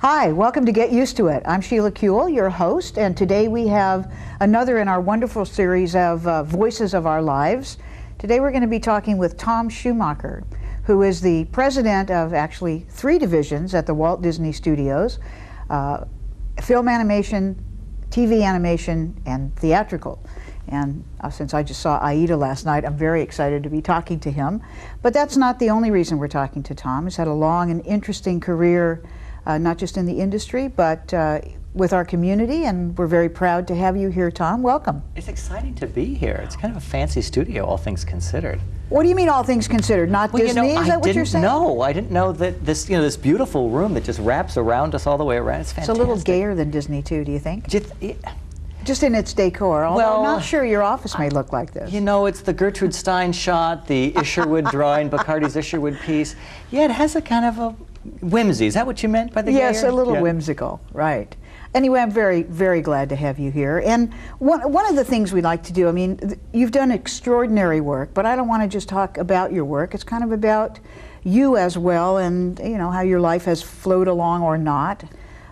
Hi, welcome to Get Used to It. I'm Sheila Kuehl, your host, and today we have another in our wonderful series of Voices of Our Lives. Today we're going to be talking with Tom Schumacher, who is the president of actually 3 divisions at the Walt Disney Studios, film animation, TV animation, and theatrical. And since I just saw Aida last night, I'm very excited to be talking to him. But that's not the only reason we're talking to Tom. He's had a long and interesting career, not just in the industry, but with our community, and we're very proud to have you here, Tom. Welcome. It's exciting to be here. It's kind of a fancy studio, all things considered. What do you mean, all things considered? Not Well, Disney? Is that what you're saying? No, I didn't know that this, this beautiful room that just wraps around us all the way around. It's fantastic. It's a little gayer than Disney, too, do you think? Just in its decor, although well, I'm not sure your office may look like this. You know, it's the Gertrude Stein shot, the Isherwood drawing, Bacardi's Isherwood piece. Yeah, it has a kind of a whimsy. Is that what you meant by the Yes, gayer? a little whimsical, right. Anyway, I'm very, very glad to have you here. And one of the things we like to do, I mean, you've done extraordinary work, but I don't want to just talk about your work. It's kind of about you as well, and you know, how your life has flowed along or not.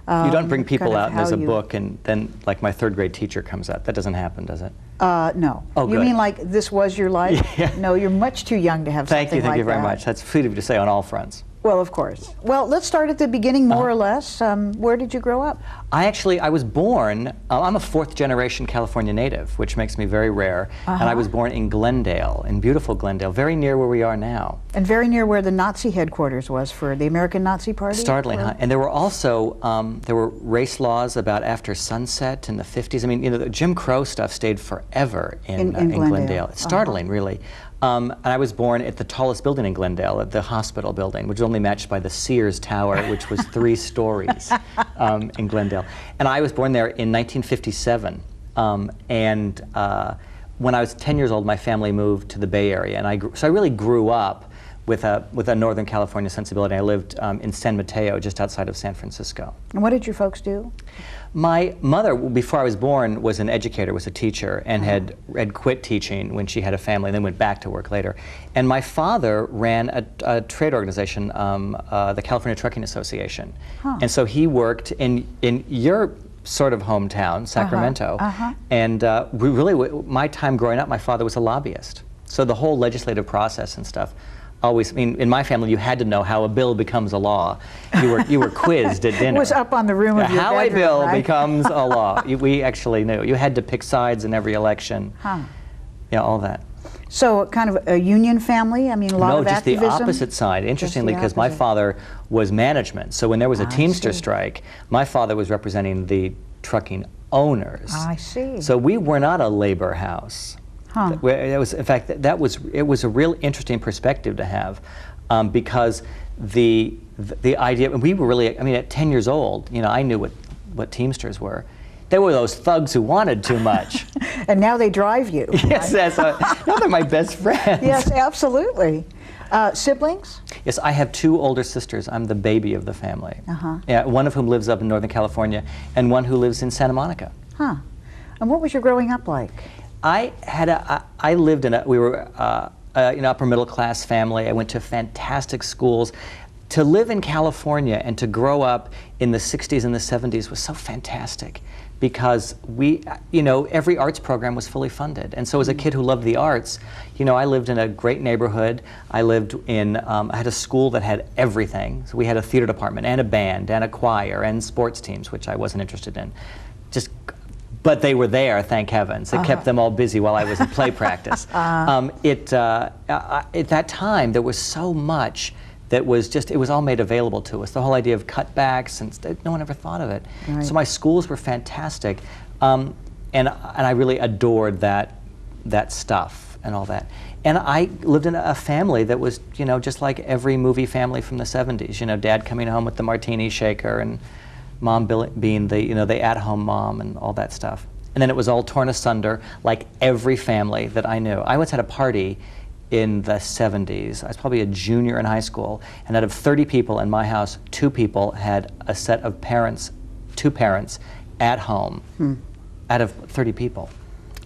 You don't bring people kind of out and there's a book and then like my 3rd grade teacher comes out. That doesn't happen, does it? No. Oh, you good. mean like this was your life? Yeah. No, you're much too young to have something like that. Thank you very much. That's sweet of you to say on all fronts. Well, of course. Well, let's start at the beginning, more or less. Where did you grow up? I was born, I'm a 4th generation California native, which makes me very rare. And I was born in Glendale, in beautiful Glendale, very near where we are now. And very near where the Nazi headquarters was for the American Nazi Party? Startling, huh? And there were also, there were race laws about after sunset in the 50s. I mean, you know, the Jim Crow stuff stayed forever in Glendale. It's startling, really. And I was born at the tallest building in Glendale, at the hospital building, which was only matched by the Sears Tower, which was 3 stories in Glendale. And I was born there in 1957. When I was 10 years old, my family moved to the Bay Area, and so I really grew up with a Northern California sensibility. I lived in San Mateo, just outside of San Francisco. And what did your folks do? My mother, before I was born, was an educator, was a teacher, and had quit teaching when she had a family, and then went back to work later. And my father ran a trade organization, the California Trucking Association. And so he worked in your sort of hometown, Sacramento. And my time growing up, my father was a lobbyist. So the whole legislative process and stuff, always, I mean, in my family, you had to know how a bill becomes a law. You were quizzed at dinner. It was up on the room of your how bedroom, a bill right? becomes a law. We actually knew. You had to pick sides in every election. Yeah, all that. So kind of a union family? I mean, a lot of activism? No, just the opposite side. Interestingly, because my father was management. So when there was a Teamster strike, my father was representing the trucking owners. I see. So we were not a labor house. It was, in fact, it was a real interesting perspective to have, because the idea, and we were really, I mean, at 10 years old, you know, I knew what Teamsters were. They were those thugs who wanted too much. And now they drive you. Yes, now they're my best friends. Yes, absolutely. Siblings? Yes, I have 2 older sisters. I'm the baby of the family. Yeah, one of whom lives up in Northern California, and one who lives in Santa Monica. And what was your growing up like? I lived in we were an upper middle class family. I went to fantastic schools. To live in California and to grow up in the 60s and the 70s was so fantastic, because every arts program was fully funded. And so as a kid who loved the arts, you know, I lived in a great neighborhood. I lived in, I had a school that had everything. So we had a theater department and a band and a choir and sports teams, which I wasn't interested in. But they were there, thank heavens. It kept them all busy while I was in play practice. At that time, there was so much that was just, it was all made available to us. The whole idea of cutbacks, and no one ever thought of it. Right. So my schools were fantastic. And I really adored that stuff and all that. And I lived in a family that was, you know, just like every movie family from the 70s. You know, Dad coming home with the martini shaker, and Mom being the at-home mom and all that stuff. And then it was all torn asunder, like every family that I knew. I once had a party in the 70s. I was probably a junior in high school, and out of 30 people in my house, 2 people had a set of parents, 2 parents, at home, out of 30 people.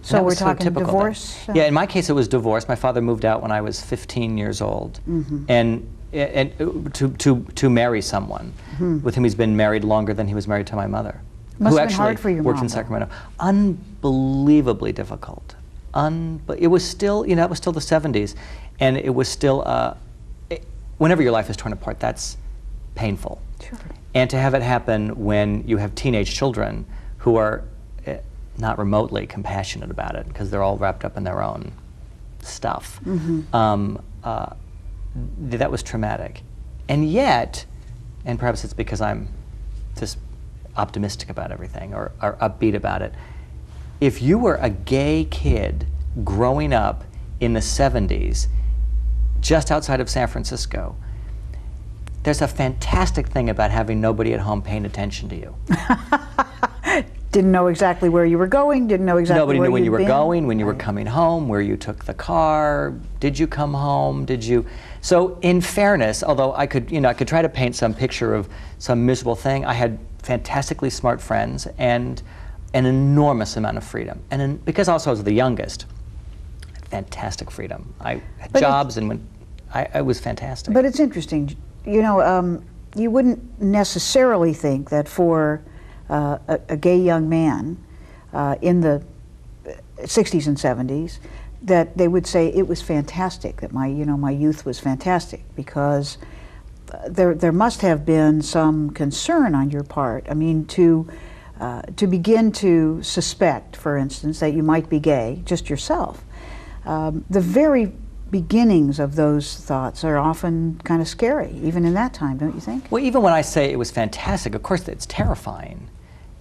So we're talking divorce? Yeah, in my case it was divorce. My father moved out when I was 15 years old. And to marry someone with whom he's been married longer than he was married to my mother. Must who have been actually hard for your works mom, in though. Sacramento. Unbelievably difficult. But it was still, you know, it was still the 70s, and it was still, whenever your life is torn apart, that's painful. Sure. And to have it happen when you have teenage children who are not remotely compassionate about it, because they're all wrapped up in their own stuff, that was traumatic. And yet, and perhaps it's because I'm just optimistic about everything or upbeat about it, if you were a gay kid growing up in the 70s just outside of San Francisco, there's a fantastic thing about having nobody at home paying attention to you. Didn't know exactly where you were going, didn't know exactly Nobody where knew when you were been. going, when you were Right. coming home, where you took the car, did you come home, did you... So in fairness, although I could, you know, I could try to paint some picture of some miserable thing, I had fantastically smart friends and an enormous amount of freedom. And because also I was the youngest, fantastic freedom. I had jobs and it was fantastic. But it's interesting, you know, you wouldn't necessarily think that for a gay young man in the 60s and 70s that they would say it was fantastic, that my youth was fantastic, because there must have been some concern on your part. I mean, to begin to suspect, for instance, that you might be gay, just yourself. The very beginnings of those thoughts are often kind of scary, even in that time, don't you think? Well, even when I say it was fantastic, of course it's terrifying,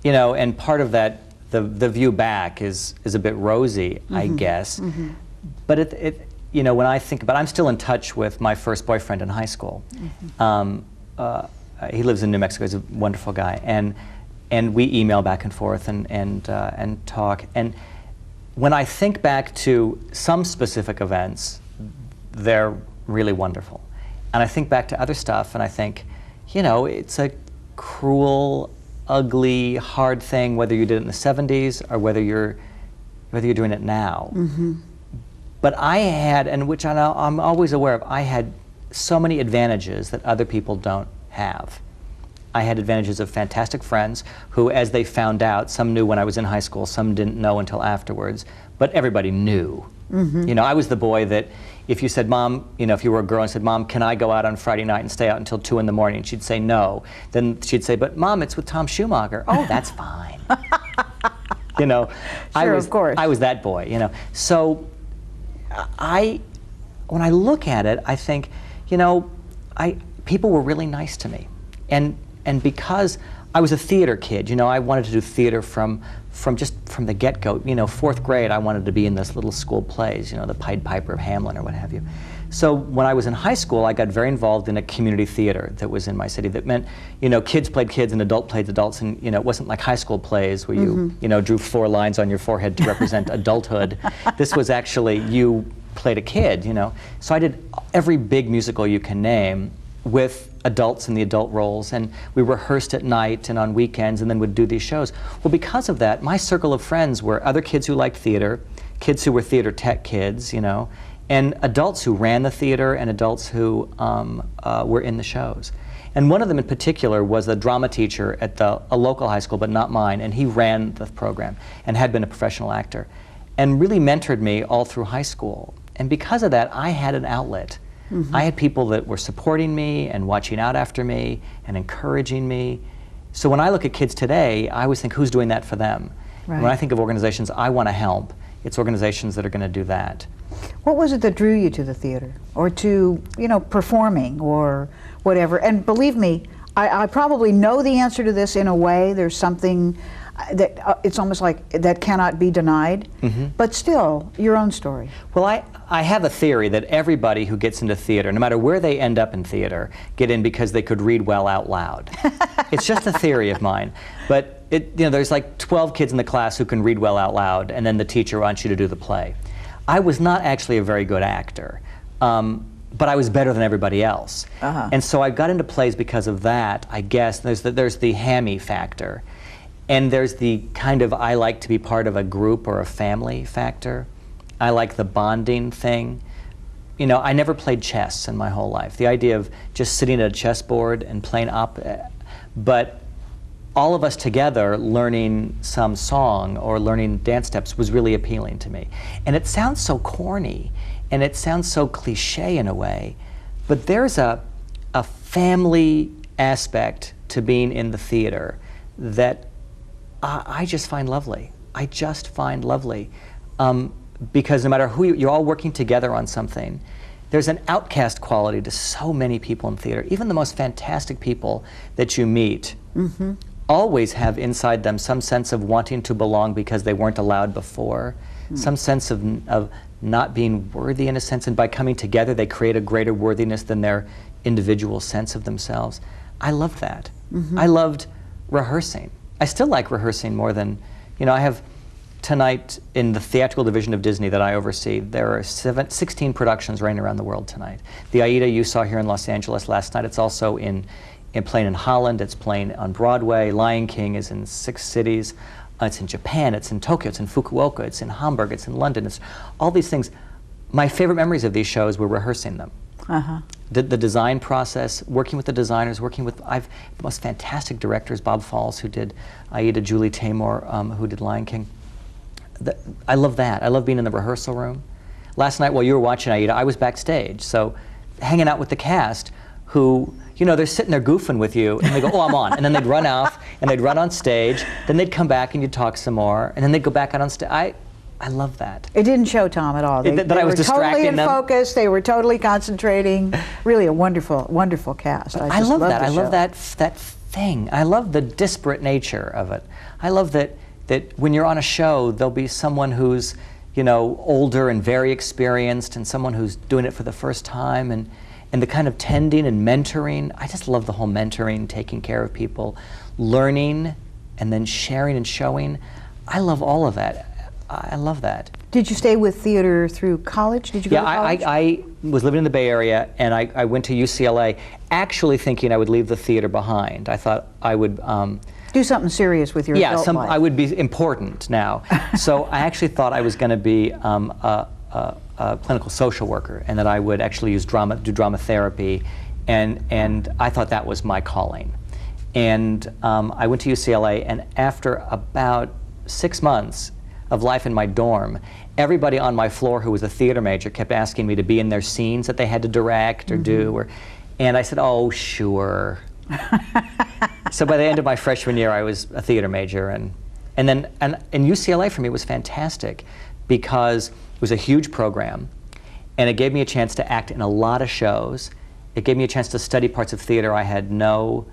you know, and part of that, the view back is a bit rosy, I guess. But it, you know, when I think about it, I'm still in touch with my first boyfriend in high school. He lives in New Mexico. He's a wonderful guy, and we email back and forth and talk. And when I think back to some specific events, they're really wonderful. And I think back to other stuff, and I think, you know, it's a cruel, ugly, hard thing, whether you did it in the 70s or whether you're doing it now. But I had, and which I'm always aware of, I had so many advantages that other people don't have. I had advantages of fantastic friends who, as they found out, some knew when I was in high school, some didn't know until afterwards, but everybody knew. You know, I was the boy that if you said, Mom, you know, if you were a girl and said, Mom, can I go out on Friday night and stay out until 2 in the morning? And she'd say no. Then she'd say, but Mom, it's with Tom Schumacher. Oh, that's fine. You know, Sure, of course. I was that boy, you know. So when I look at it, I think, you know, people were really nice to me. And because I was a theater kid, you know, I wanted to do theater from the get-go. You know, 4th grade, I wanted to be in this little school plays, you know, the Pied Piper of Hamelin or what have you. So when I was in high school, I got very involved in a community theater that was in my city. That meant, you know, kids played kids and adults played adults, and you know, it wasn't like high school plays where you know, drew 4 lines on your forehead to represent adulthood. This was actually, you played a kid, you know. So I did every big musical you can name with adults in the adult roles, and we rehearsed at night and on weekends and then would do these shows. Well, because of that, my circle of friends were other kids who liked theater, kids who were theater tech kids, you know, and adults who ran the theater and adults who were in the shows. And one of them in particular was a drama teacher at a local high school, but not mine, and he ran the program and had been a professional actor and really mentored me all through high school. And because of that, I had an outlet. I had people that were supporting me and watching out after me and encouraging me. So when I look at kids today, I always think, who's doing that for them? Right. When I think of organizations I want to help, it's organizations that are going to do that. What was it that drew you to the theater, or to, you know, performing or whatever? And believe me, I probably know the answer to this in a way. There's something that it's almost like that cannot be denied, but still, your own story. Well, I have a theory that everybody who gets into theater, no matter where they end up in theater, get in because they could read well out loud. It's just a theory of mine. But you know, there's like 12 kids in the class who can read well out loud, and then the teacher wants you to do the play. I was not actually a very good actor, but I was better than everybody else. And so I got into plays because of that, I guess. There's the hammy factor. And there's the kind of, I like to be part of a group or a family factor. I like the bonding thing. you know, I never played chess in my whole life. The idea of just sitting at a chessboard and playing but all of us together learning some song or learning dance steps was really appealing to me. And it sounds so corny, and it sounds so cliche in a way, but there's a family aspect to being in the theater that I just find lovely. I just find lovely. Because no matter who you're all working together on something, there's an outcast quality to so many people in theater. Even the most fantastic people that you meet always have inside them some sense of wanting to belong because they weren't allowed before, some sense of not being worthy in a sense, and by coming together they create a greater worthiness than their individual sense of themselves. I loved that. I loved rehearsing. I still like rehearsing more than, you know, I have tonight in the theatrical division of Disney that I oversee, there are 16 productions running around the world tonight. The Aida you saw here in Los Angeles last night, it's also playing in Holland, it's playing on Broadway. Lion King is in 6 cities. It's in Japan, it's in Tokyo, it's in Fukuoka, it's in Hamburg, it's in London. It's all these things. My favorite memories of these shows were rehearsing them. The design process, working with the designers, I've the most fantastic directors, Bob Falls, who did Aida, Julie Taymor, who did Lion King. I love that. I love being in the rehearsal room. Last night while you were watching Aida, I was backstage, so hanging out with the cast who, you know, they're sitting there goofing with you, and they go, oh, I'm on. And then they'd run off, and they'd run on stage, then they'd come back and you'd talk some more, and then they'd go back out on stage. I love that. It didn't show Tom at all. They I was distracting them. They were totally in focus. They were totally concentrating. Really a wonderful, wonderful cast. I love that. I love that thing. I love the disparate nature of it. I love that when you're on a show, there'll be someone who's, you know, older and very experienced, and someone who's doing it for the first time, and the kind of tending and mentoring. I just love the whole mentoring, taking care of people, learning, and then sharing and showing. I love all of that. I love that. Did you stay with theater through college? Did you go to college? I was living in the Bay Area, and I went to UCLA actually thinking I would leave the theater behind. I thought I would do something serious with your adult life. I would be important now. So I actually thought I was going to be a clinical social worker, and that I would actually do drama therapy, and I thought that was my calling. And I went to UCLA, and after about 6 months of life in my dorm, everybody on my floor who was a theater major kept asking me to be in their scenes that they had to direct or do, and I said, oh, sure. So by the end of my freshman year, I was a theater major, and UCLA for me was fantastic because it was a huge program, and it gave me a chance to act in a lot of shows. It gave me a chance to study parts of theater I had no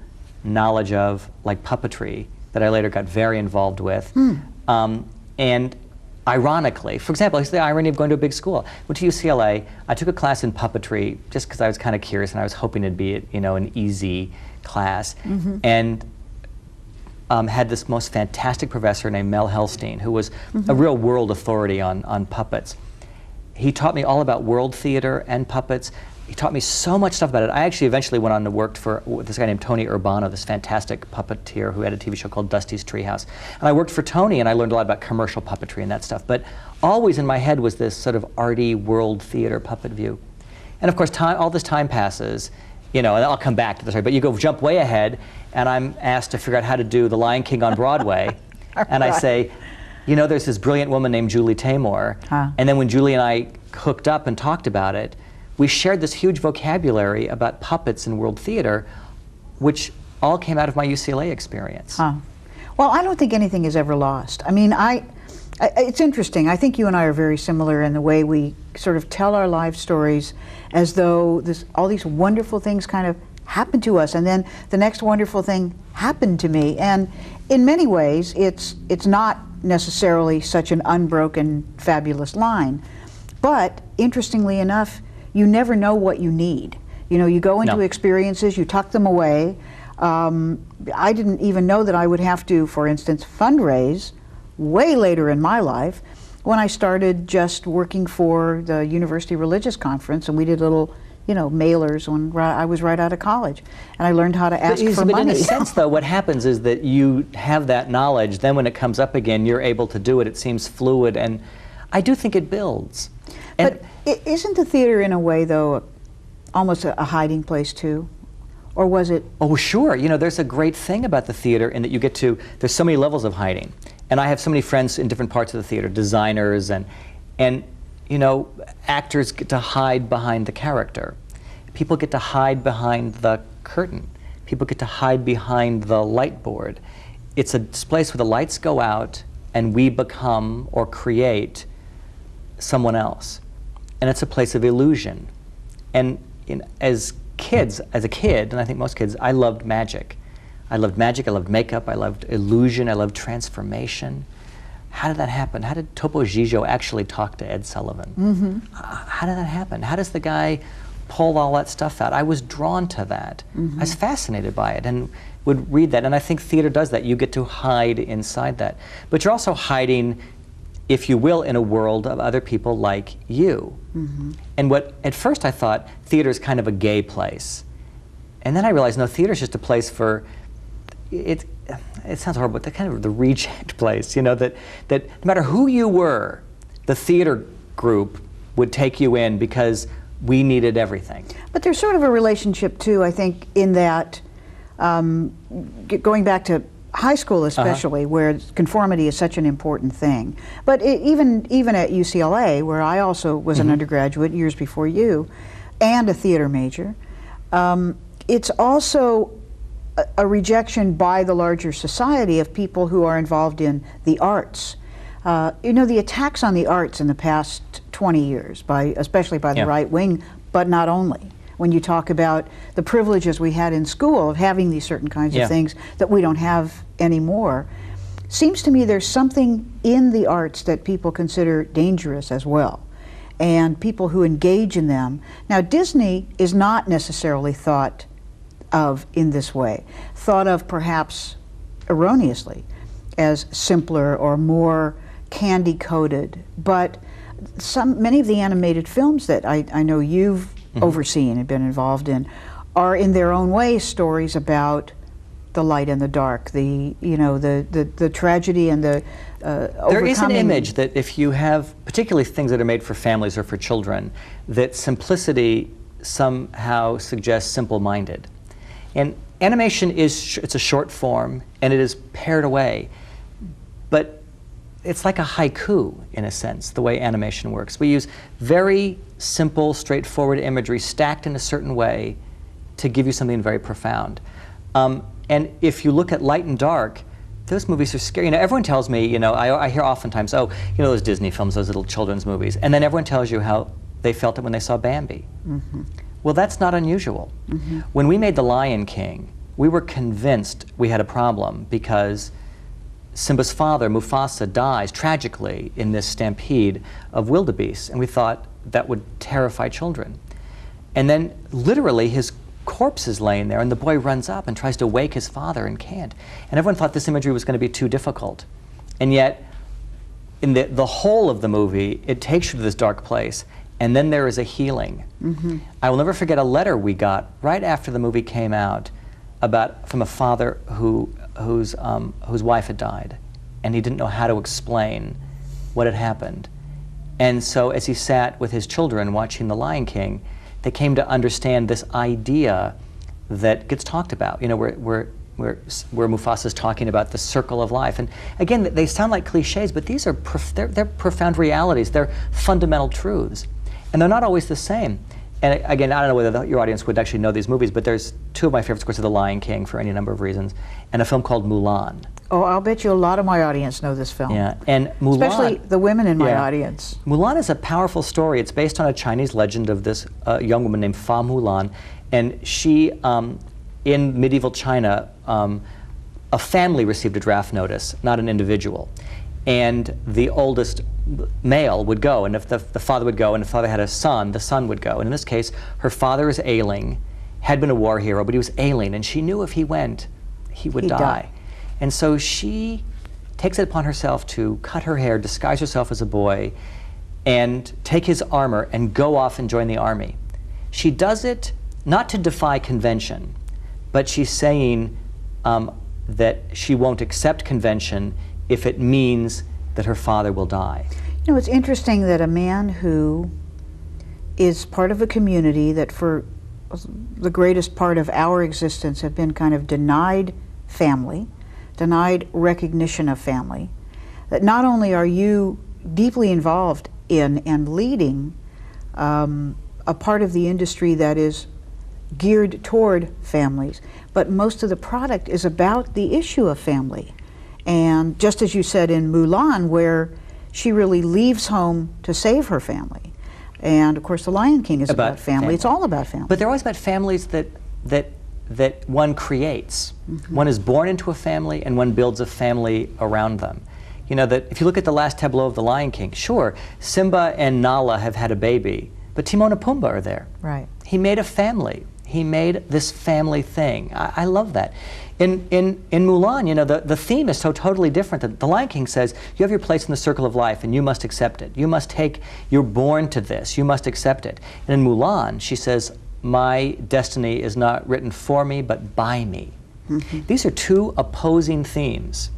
knowledge of, like puppetry, that I later got very involved with. And ironically, for example, it's the irony of going to a big school. I went to UCLA, I took a class in puppetry just because I was kind of curious, and I was hoping it'd be, you know, an easy class, and had this most fantastic professor named Mel Helstein, who was a real world authority on puppets. He taught me all about world theater and puppets. He taught me so much stuff about it. I actually eventually went on to work for this guy named Tony Urbano, this fantastic puppeteer who had a TV show called Dusty's Treehouse. And I worked for Tony, and I learned a lot about commercial puppetry and that stuff. But always in my head was this sort of arty world theater puppet view. And of course, all this time passes, you know, and I'll come back to the story, but you jump way ahead, and I'm asked to figure out how to do The Lion King on Broadway. And I say, you know, there's this brilliant woman named Julie Taymor. And then when Julie and I hooked up and talked about it, we shared this huge vocabulary about puppets in world theater, which all came out of my UCLA experience. Well, I don't think anything is ever lost. I mean, it's interesting. I think you and I are very similar in the way we sort of tell our life stories as though all these wonderful things kind of happened to us, and then the next wonderful thing happened to me. And in many ways, it's not necessarily such an unbroken, fabulous line. But interestingly enough, you never know what you need. You know, you go into experiences, you tuck them away. I didn't even know that I would have to, for instance, fundraise way later in my life when I started just working for the University Religious Conference, and we did little, you know, mailers when I was right out of college, and I learned how to ask for money. But in a sense, though, what happens is that you have that knowledge, then when it comes up again, you're able to do it. It seems fluid, and I do think it builds. But isn't the theater in a way, though, almost a hiding place too? Or was it? Oh, sure. You know, there's a great thing about the theater in that you get to, there's so many levels of hiding. And I have so many friends in different parts of the theater, designers and you know, actors get to hide behind the character. People get to hide behind the curtain. People get to hide behind the light board. It's a place where the lights go out and we become or create someone else. And it's a place of illusion. And as kids, as a kid, and I think most kids, I loved magic. I loved magic, I loved makeup, I loved illusion, I loved transformation. How did that happen? How did Topo Gigio actually talk to Ed Sullivan? Mm-hmm. How did that happen? How does the guy pull all that stuff out? I was drawn to that. Mm-hmm. I was fascinated by it and would read that. And I think theater does that. You get to hide inside that. But you're also hiding, if you will, in a world of other people like you. Mm-hmm. And what, at first I thought, theater is kind of a gay place. And then I realized, no, theater is just a place for, it sounds horrible, but kind of the reject place, you know, that no matter who you were, the theater group would take you in because we needed everything. But there's sort of a relationship too, I think, in that, going back to high school especially, where conformity is such an important thing. But even at UCLA, where I also was an undergraduate years before you, and a theater major, it's also a rejection by the larger society of people who are involved in the arts. You know, the attacks on the arts in the past 20 years, especially by the right wing, but not only. When you talk about the privileges we had in school of having these certain kinds of things that we don't have anymore, seems to me there's something in the arts that people consider dangerous as well, and people who engage in them. Now, Disney is not necessarily thought of in this way, thought of perhaps erroneously as simpler or more candy-coated, but many of the animated films that I know you've overseen and been involved in are in their own way stories about the light and the dark, the tragedy and the overcoming. There is an image that if you have, particularly things that are made for families or for children, that simplicity somehow suggests simple-minded. And animation it's a short form and it is pared away, but it's like a haiku in a sense, the way animation works. We use very simple, straightforward imagery stacked in a certain way to give you something very profound. And if you look at light and dark, those movies are scary. You know, everyone tells me, you know, I hear oftentimes, oh, you know, those Disney films, those little children's movies, and then everyone tells you how they felt it when they saw Bambi. Well, that's not unusual. When we made The Lion King, we were convinced we had a problem because Simba's father, Mufasa, dies tragically in this stampede of wildebeests, and we thought that would terrify children. And then literally his corpse is laying there and the boy runs up and tries to wake his father and can't. And everyone thought this imagery was going to be too difficult. And yet, in the whole of the movie, it takes you to this dark place, and then there is a healing. I will never forget a letter we got right after the movie came out from a father whose wife had died, and he didn't know how to explain what had happened. And so as he sat with his children watching The Lion King, they came to understand this idea that gets talked about, you know, where Mufasa's talking about the circle of life. And again, they sound like cliches, but these are they're profound realities. They're fundamental truths. And they're not always the same. And again, I don't know whether your audience would actually know these movies, but there's two of my favorites, of course, are The Lion King for any number of reasons, and a film called Mulan. Oh, I'll bet you a lot of my audience know this film. Yeah, and Mulan, especially the women in my audience. Mulan is a powerful story. It's based on a Chinese legend of this young woman named Fa Mulan, and she, in medieval China, a family received a draft notice, not an individual. And the oldest male would go, and if the father would go, and if the father had a son, the son would go. And in this case, her father is ailing, had been a war hero, but he was ailing, and she knew if he went, he would die. And so she takes it upon herself to cut her hair, disguise herself as a boy, and take his armor and go off and join the army. She does it not to defy convention, but she's saying that she won't accept convention if it means that her father will die. You know, it's interesting that a man who is part of a community that for the greatest part of our existence have been kind of denied family, denied recognition of family, that not only are you deeply involved in and leading a part of the industry that is geared toward families, but most of the product is about the issue of family. And just as you said in Mulan, where she really leaves home to save her family. And of course, The Lion King is about family. It's all about family. But they're always about families that one creates. Mm-hmm. One is born into a family, and one builds a family around them. You know, that if you look at the last tableau of The Lion King, sure, Simba and Nala have had a baby, but Timon and Pumbaa are there. Right. He made a family. He made this family thing. I love that. In Mulan, you know, the theme is so totally different. The Lion King says, you have your place in the circle of life and you must accept it. You're born to this, you must accept it. And in Mulan, she says, my destiny is not written for me, but by me. Mm-hmm. These are two opposing themes.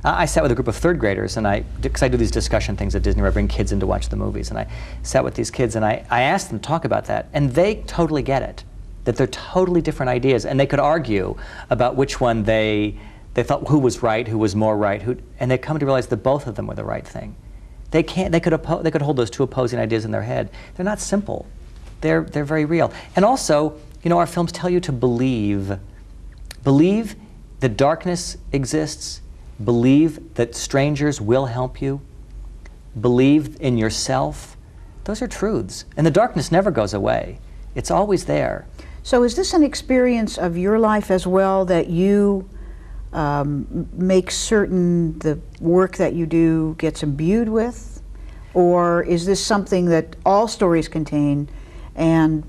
I sat with a group of third graders, and because I do these discussion things at Disney where I bring kids in to watch the movies, and I sat with these kids and I asked them to talk about that, and they totally get it. That they're totally different ideas, and they could argue about which one they thought who was right, who was more right, and they come to realize that both of them were the right thing. They could hold those two opposing ideas in their head. They're not simple. They're very real. And also, you know, our films tell you to believe. Believe that darkness exists. Believe that strangers will help you. Believe in yourself. Those are truths, and the darkness never goes away. It's always there. So is this an experience of your life as well, that you make certain the work that you do gets imbued with? Or is this something that all stories contain and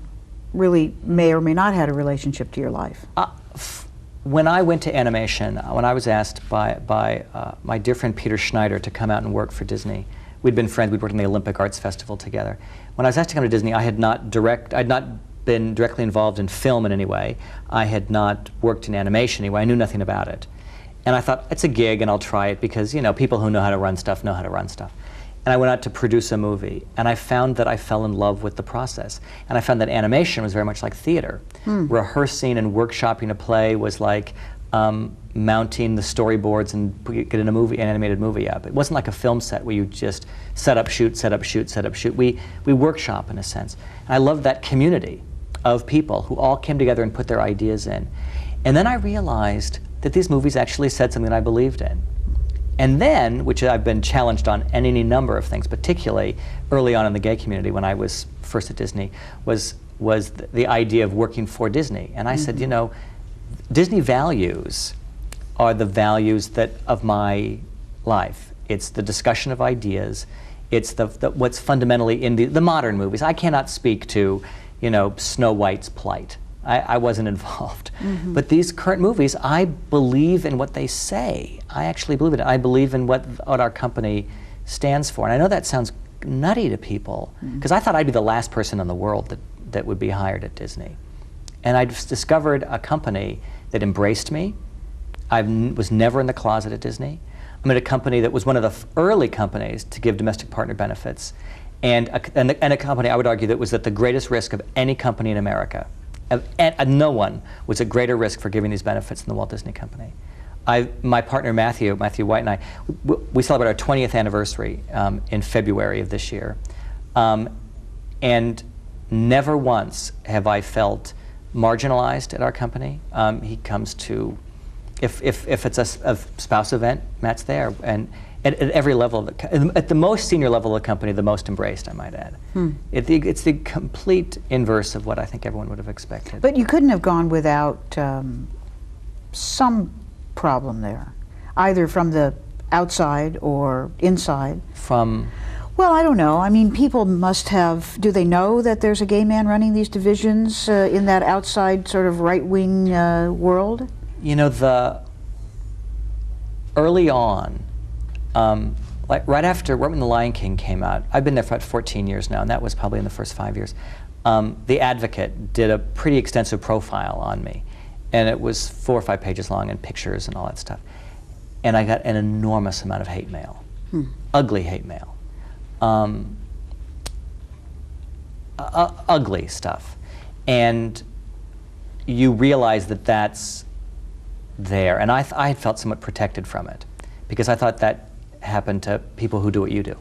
really may or may not have a relationship to your life? When I went to animation, when I was asked by my dear friend Peter Schneider to come out and work for Disney, we'd been friends, we'd worked on the Olympic Arts Festival together. When I was asked to come to Disney, I'd not been directly involved in film in any way. I had not worked in animation anyway. I knew nothing about it. And I thought, it's a gig and I'll try it because, you know, people who know how to run stuff know how to run stuff. And I went out to produce a movie, and I found that I fell in love with the process. And I found that animation was very much like theater. Rehearsing and workshopping a play was like mounting the storyboards and getting an animated movie up. It wasn't like a film set where you just set up, shoot, set up, shoot, set up, shoot. We workshop in a sense. And I loved that community of people who all came together and put their ideas in. And then I realized that these movies actually said something I believed in. And then, which I've been challenged on any number of things, particularly early on in the gay community when I was first at Disney, was the idea of working for Disney. And I said, you know, Disney values are the values of my life. It's the discussion of ideas. It's what's fundamentally in the modern movies. I cannot speak to, you know, Snow White's plight. I wasn't involved. But these current movies, I believe in what they say. I actually believe it. I believe in what our company stands for. And I know that sounds nutty to people, because I thought I'd be the last person in the world that would be hired at Disney. And I just discovered a company that embraced me. I was never in the closet at Disney. I'm at a company that was one of the early companies to give domestic partner benefits, and a company, I would argue, that was at the greatest risk of any company in America. And no one was at greater risk for giving these benefits than the Walt Disney Company. My partner Matthew White and I, we celebrate our 20th anniversary in February of this year. And never once have I felt marginalized at our company. He comes to, if it's a spouse event, Matt's there. And at every level, at the most senior level of the company, the most embraced, I might add. It's the complete inverse of what I think everyone would have expected. But you couldn't have gone without some problem there, either from the outside or inside. From? Well, I don't know. I mean, people must have, do they know that there's a gay man running these divisions in that outside sort of right-wing world? You know, early on, like right when The Lion King came out, I've been there for about 14 years now, and that was probably in the first 5 years. The Advocate did a pretty extensive profile on me, and it was 4 or 5 pages long, and pictures and all that stuff. And I got an enormous amount of hate mail, ugly hate mail. ugly stuff. And you realize that that's there. And I had felt somewhat protected from it, because I thought that happened to people who do what you do.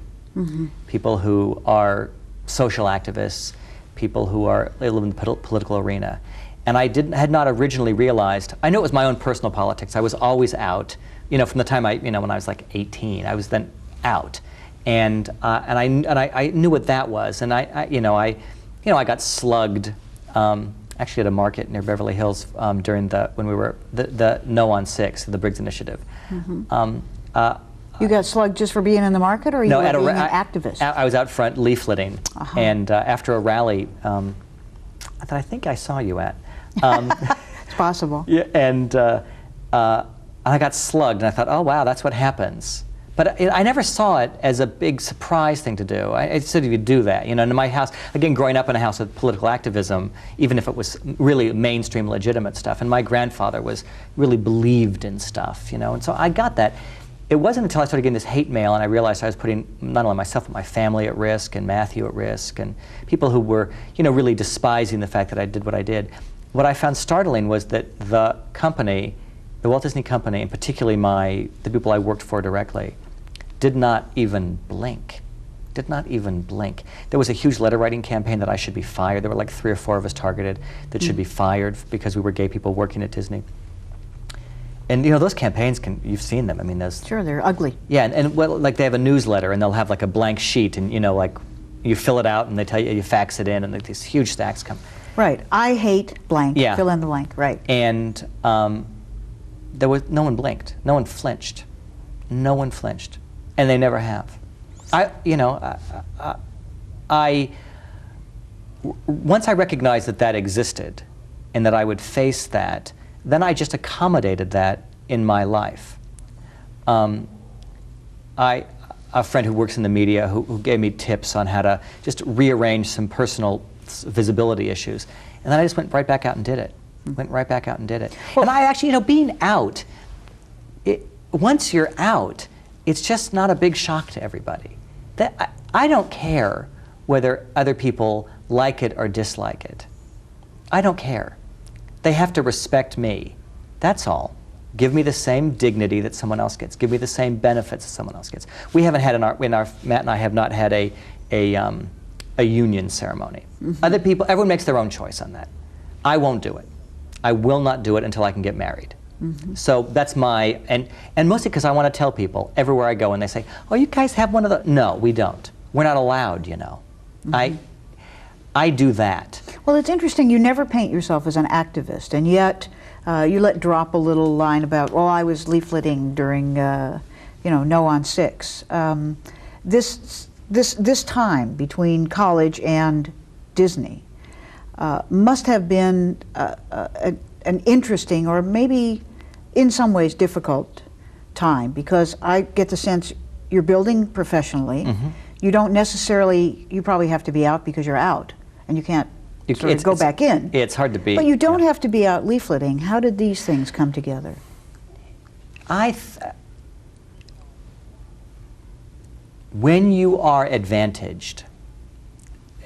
People who are social activists, people who live in the political arena. And I had not originally realized, I knew it was my own personal politics. I was always out, from the time when I was like 18, I was then out. And I knew what that was. And I got slugged, actually at a market near Beverly Hills during when we were the No on 6, the Briggs Initiative. You got slugged just for being in the market, or you were being an activist? I was out front leafleting, and after a rally, I think I saw you at. It's possible. Yeah, and I got slugged, and I thought, oh wow, that's what happens. But I never saw it as a big surprise thing to do. I said you could do that. In my house, again, growing up in a house of political activism, even if it was really mainstream legitimate stuff, and my grandfather really believed in stuff, and so I got that. It wasn't until I started getting this hate mail and I realized I was putting not only myself but my family at risk, and Matthew at risk, and people who were, really despising the fact that I did what I did. What I found startling was that the company, the Walt Disney Company, and particularly the people I worked for directly, did not even blink. Did not even blink. There was a huge letter writing campaign that I should be fired. There were like 3 or 4 of us targeted that should be fired because we were gay people working at Disney. And those campaigns you've seen them. I mean, those. Sure, they're ugly. Yeah, and like they have a newsletter, and they'll have like a blank sheet, and like you fill it out, and they tell you fax it in, and these huge stacks come. Right. I hate blank. Yeah. Fill in the blank. Right. And no one blinked. No one flinched. No one flinched, and they never have. Once I recognized that existed, and that I would face that, then I just accommodated that in my life. A friend who works in the media who gave me tips on how to just rearrange some personal visibility issues. And then I just went right back out and did it. Went right back out and did it. Well, and I actually, being out, once you're out, it's just not a big shock to everybody. I don't care whether other people like it or dislike it. I don't care. They have to respect me. That's all. Give me the same dignity that someone else gets. Give me the same benefits that someone else gets. We haven't had Matt and I have not had a union ceremony. Other people, everyone makes their own choice on that. I won't do it. I will not do it until I can get married. So that's and mostly because I want to tell people everywhere I go, and they say, "Oh, you guys have one of those?" No, we don't. We're not allowed. I do that. Well, it's interesting. You never paint yourself as an activist, and yet you let drop a little line about, well, I was leafleting during, No on 6. This time between college and Disney must have been an interesting, or maybe in some ways difficult time, because I get the sense you're building professionally. You don't necessarily, you probably have to be out because you're out, and you can't go back in. It's hard to be. But you don't have to be out leafleting. How did these things come together? When you are advantaged,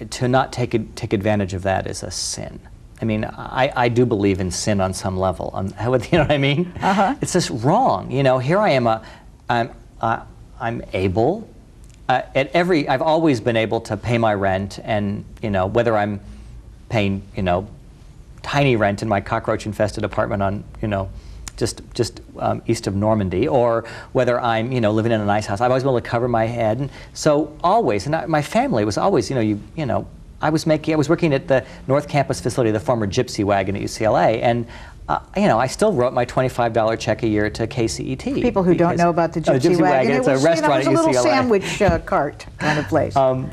to not take advantage of that is a sin. I mean, I do believe in sin on some level. You know what I mean? It's just wrong. Here I am. I'm able. I've always been able to pay my rent, and whether I'm paying tiny rent in my cockroach-infested apartment on just east of Normandy, or whether I'm living in a nice house, I've always been able to cover my head. And so always, and my family was always I was working at the North Campus facility, the former Gypsy Wagon at UCLA, and I still wrote my $25 check a year to KCET. People who don't know about the Gypsy Wagon, it's a restaurant at UCLA. It was a little sandwich cart kind of place. I've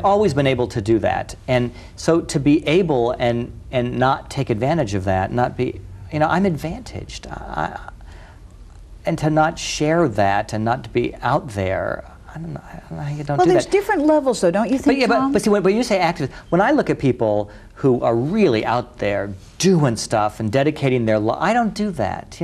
always been able to do that, and so to be able and not take advantage of that, not be, I'm advantaged, and to not share that and not to be out there. I don't know how you don't do that. Well, there's different levels, though, don't you think, Tom? But see, when you say activists, when I look at people who are really out there doing stuff and dedicating their life, I don't do that.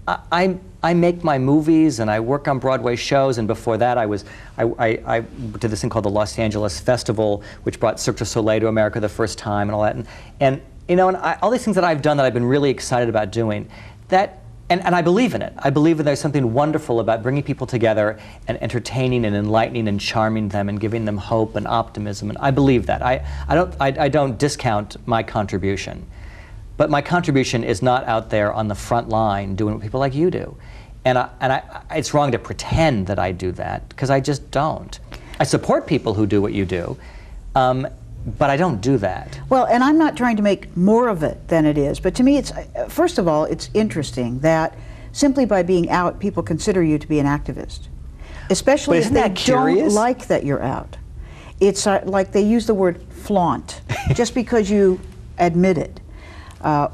I make my movies and I work on Broadway shows, and before that I did this thing called the Los Angeles Festival, which brought Cirque du Soleil to America the first time and all that. And you know, all these things that I've done that I've been really excited about doing, and I believe in it. I believe that there's something wonderful about bringing people together and entertaining and enlightening and charming them and giving them hope and optimism, and I believe that. I don't discount my contribution. But my contribution is not out there on the front line doing what people like you do. And it's wrong to pretend that I do that, because I just don't. I support people who do what you do, but I don't do that. Well, and I'm not trying to make more of it than it is, but to me, it's first of all, it's interesting that simply by being out, people consider you to be an activist, especially if they don't like that you're out. It's like they use the word flaunt just because you admit it.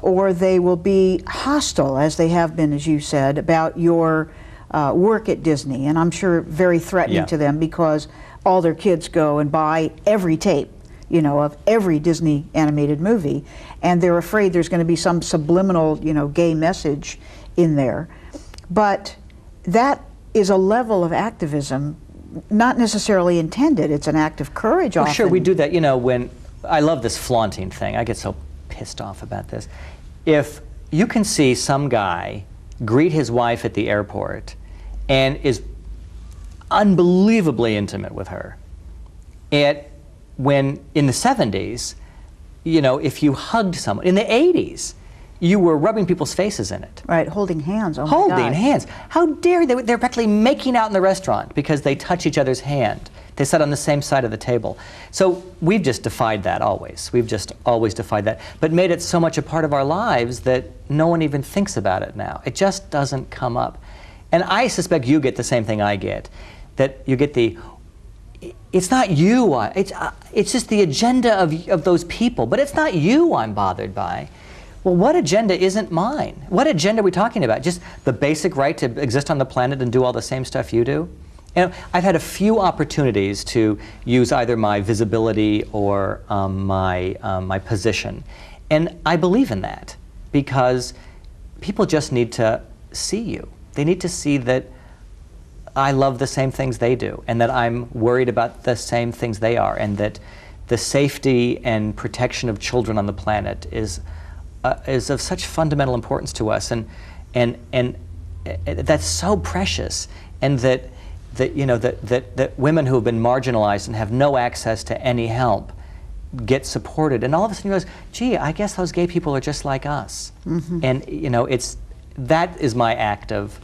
Or they will be hostile, as they have been, as you said, about your work at Disney, and I'm sure very threatening to them, because all their kids go and buy every tape, you know, of every Disney animated movie, and they're afraid there's going to be some subliminal, you know, gay message in there. But that is a level of activism not necessarily intended. It's an act of courage often. Well, sure, we do that, you know, when I love this flaunting thing. I get so pissed off about this. If you can see some guy greet his wife at the airport and is unbelievably intimate with her, when in the 70s, you know, if you hugged someone, in the 80s, you were rubbing people's faces in it. Right, holding hands. Oh my holding God. hands. How dare they? They're practically making out in the restaurant because they touch each other's hand. They sat on the same side of the table. So we've just defied that always. We've just always defied that, but made it so much a part of our lives that no one even thinks about it now. It just doesn't come up. And I suspect you get the same thing I get, that you get the, it's not you, it's just the agenda of those people, but it's not you I'm bothered by. Well, what agenda isn't mine? What agenda are we talking about? Just the basic right to exist on the planet and do all the same stuff you do? You know, I've had a few opportunities to use either my visibility or my position. And I believe in that, because people just need to see you. They need to see that I love the same things they do, and that I'm worried about the same things they are, and that the safety and protection of children on the planet is of such fundamental importance to us, and that's so precious, and that you know, that women who have been marginalized and have no access to any help get supported, and all of a sudden you realize, gee, I guess those gay people are just like us. Mm-hmm. And you know, that is my act of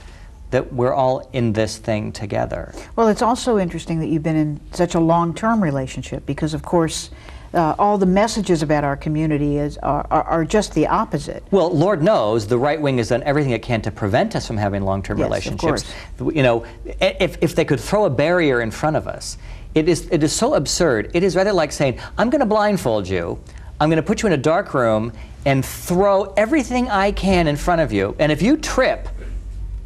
that we're all in this thing together. Well, it's also interesting that you've been in such a long-term relationship, because of course all the messages about our community are just the opposite. Well, Lord knows the right wing has done everything it can to prevent us from having long-term relationships. Of course. You know, if they could throw a barrier in front of us, it is so absurd. It is rather like saying, I'm going to blindfold you, I'm going to put you in a dark room and throw everything I can in front of you, and if you trip,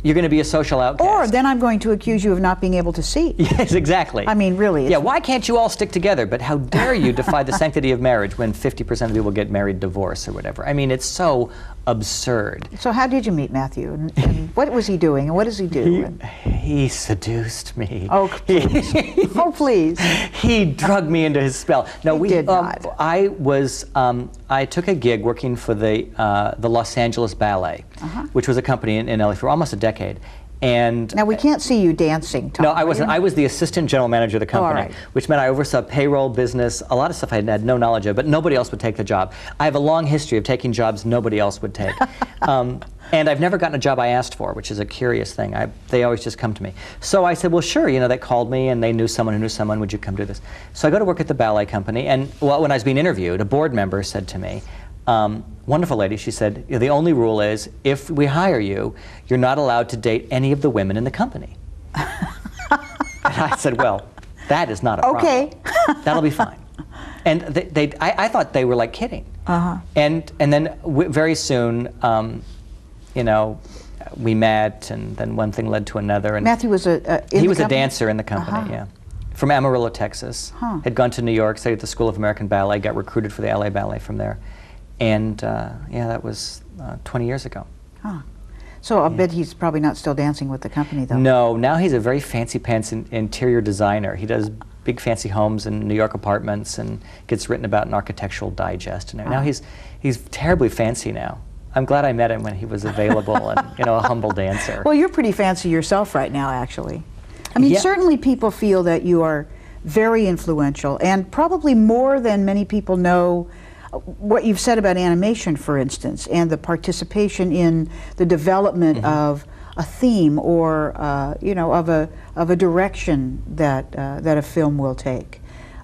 you're going to be a social outcast. Or then I'm going to accuse you of not being able to see. Yes, exactly. I mean, really. Yeah, why can't you all stick together? But how dare you defy the sanctity of marriage when 50% of people get married, divorce, or whatever? I mean, it's so absurd. So how did you meet Matthew? And what was he doing? And what does he do? He seduced me. Oh, please. Oh, please. He drugged me into his spell. No, he did not. I took a gig working for the Los Angeles Ballet, which was a company in LA for almost a decade. And now we can't see you dancing, Tom. No, I wasn't. I was the assistant general manager of the company, which meant I oversaw payroll, business, a lot of stuff I had no knowledge of, but nobody else would take the job. I have a long history of taking jobs nobody else would take. And I've never gotten a job I asked for, which is a curious thing. They always just come to me. So I said, well, sure, you know, they called me and they knew someone who knew someone, would you come do this? So I go to work at the ballet company, and well, when I was being interviewed, a board member said to me, wonderful lady, she said, the only rule is, if we hire you, you're not allowed to date any of the women in the company. And I said, well, that is not a problem. Okay. That'll be fine. And I thought they were like kidding. And then very soon, you know, we met, and then one thing led to another. And Matthew was he was a dancer in the company, yeah. From Amarillo, Texas. Had gone to New York, studied at the School of American Ballet, got recruited for the LA Ballet from there. And yeah, that was 20 years ago. So I'll bet he's probably not still dancing with the company, though. No, now he's a very fancy pants interior designer. He does big fancy homes and New York apartments and gets written about in Architectural Digest. And now he's terribly fancy now. I'm glad I met him when he was available and, you know, a humble dancer. Well, you're pretty fancy yourself right now, actually. I mean, Yeah. certainly people feel that you are very influential, and probably more than many people know what you've said about animation, for instance, and the participation in the development of a theme or you know, of a direction that that a film will take.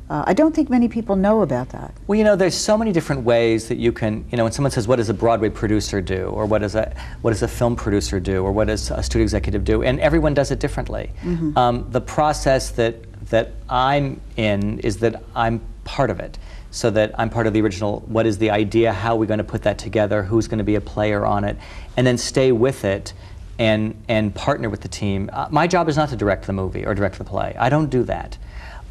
I don't think many people know about that. Well, you know, there's so many different ways that you can, you know, when someone says, what does a Broadway producer do? Or what does a film producer do? Or what does a studio executive do? And everyone does it differently. The process that I'm in is that I'm part of it. So that I'm part of the original, what is the idea, how are we going to put that together, who's going to be a player on it, and then stay with it and partner with the team. My job is not to direct the movie or direct the play. I don't do that.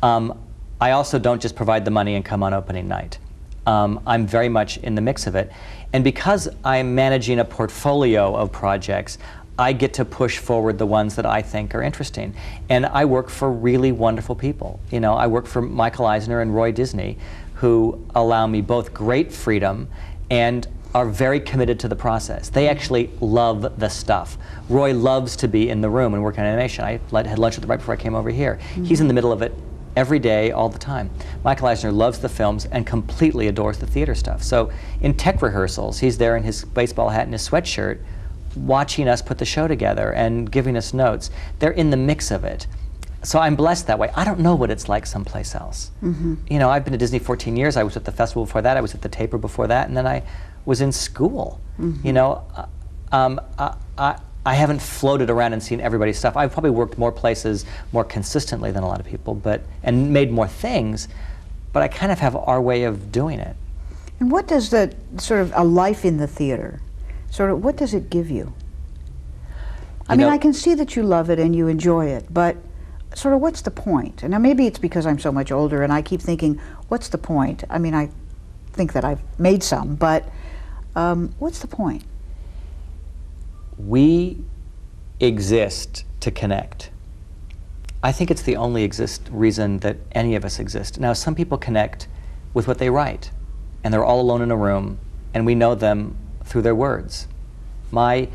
I also don't just provide the money and come on opening night. I'm very much in the mix of it. And because I'm managing a portfolio of projects, I get to push forward the ones that I think are interesting. And I work for really wonderful people. You know, I work for Michael Eisner and Roy Disney, who allow me both great freedom and are very committed to the process. They actually love the stuff. Roy loves to be in the room and work on animation. I had lunch with him right before I came over here. He's in the middle of it every day, all the time. Michael Eisner loves the films and completely adores the theater stuff. So in tech rehearsals, he's there in his baseball hat and his sweatshirt, watching us put the show together and giving us notes. They're in the mix of it. So I'm blessed that way. I don't know what it's like someplace else. You know, I've been to Disney 14 years. I was at the festival before that. I was at the Taper before that. And then I was in school. You know, I haven't floated around and seen everybody's stuff. I've probably worked more places more consistently than a lot of people, and made more things, but I kind of have our way of doing it. And what does the sort of a life in the theater, sort of, what does it give you? I mean, I can see that you love it and you enjoy it, but sort of what's the point? And now maybe it's because I'm so much older and I keep thinking, what's the point? I mean, I think that I've made some, but what's the point? We exist to connect. I think it's the only reason that any of us exist. Now, some people connect with what they write, and they're all alone in a room, and we know them through their words. My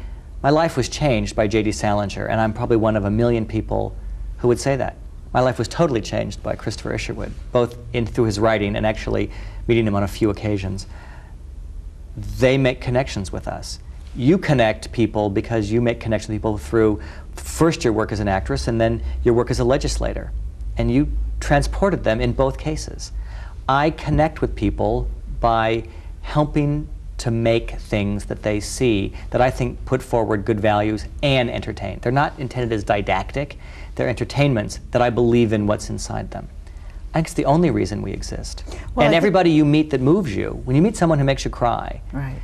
life was changed by J.D. Salinger, and I'm probably one of a million people who would say that. My life was totally changed by Christopher Isherwood, both through his writing and actually meeting him on a few occasions. They make connections with us. You connect people because you make connections with people through first your work as an actress and then your work as a legislator. And you transported them in both cases. I connect with people by helping to make things that they see that I think put forward good values and entertain. They're not intended as didactic. They're entertainments that I believe in what's inside them. I think it's the only reason we exist. Well, and everybody you meet that moves you, when you meet someone who makes you cry, right.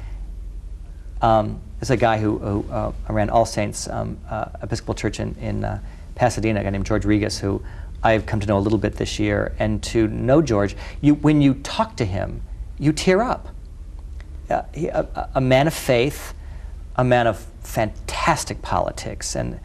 There's a guy who ran All Saints Episcopal Church in Pasadena, a guy named George Regas, who I've come to know a little bit this year. And to know George, when you talk to him, you tear up. A man of faith, a man of fantastic politics, and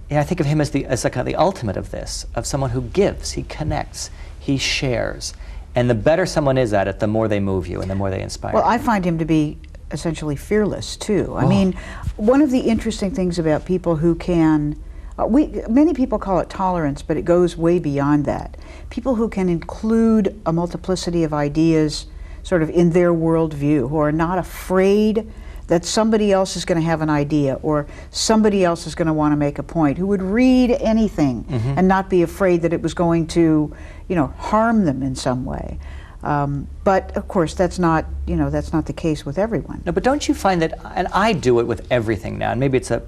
I think of him as like the ultimate of this, of someone who gives, he connects, he shares. And the better someone is at it, the more they move you and the more they inspire you. Well, I find him to be essentially fearless too. I mean, one of the interesting things about people who can, many people call it tolerance, but it goes way beyond that. People who can include a multiplicity of ideas sort of in their worldview, who are not afraid that somebody else is going to have an idea or somebody else is going to want to make a point, who would read anything and not be afraid that it was going to, you know, harm them in some way. But of course, that's not, you know, that's not the case with everyone. No, but don't you find that, and I do it with everything now, and maybe it's a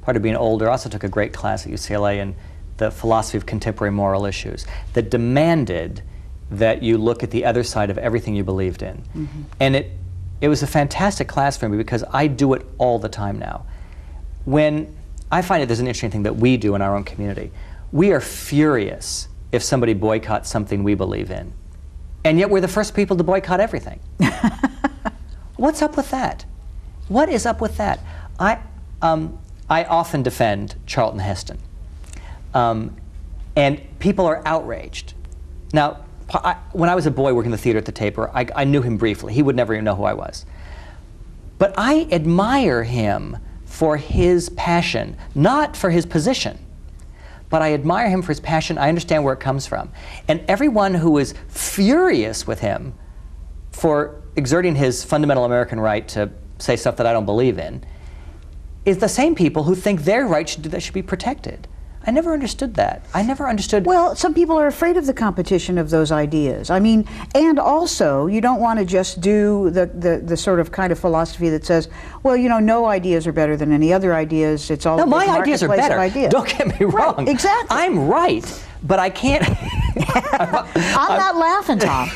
part of being older. I also took a great class at UCLA in the philosophy of contemporary moral issues that demanded that you look at the other side of everything you believed in. And it was a fantastic class for me because I do it all the time now. When I find there's an interesting thing that we do in our own community. We are furious if somebody boycotts something we believe in. And yet we're the first people to boycott everything. What's up with that? What is up with that? I often defend Charlton Heston. And people are outraged. Now, when I was a boy working the theater at the Taper, I knew him briefly. He would never even know who I was. But I admire him for his passion, not for his position. But I admire him for his passion. I understand where it comes from. And everyone who is furious with him for exerting his fundamental American right to say stuff that I don't believe in is the same people who think their right should be protected. I never understood that. I never understood. Well, some people are afraid of the competition of those ideas. I mean, and also, you don't want to just do the sort of kind of philosophy that says, well, you know, no ideas are better than any other ideas. It's all no, my ideas are better. Don't get me wrong. Right, exactly. I'm right, but I can't. I'm not laughing, Tom.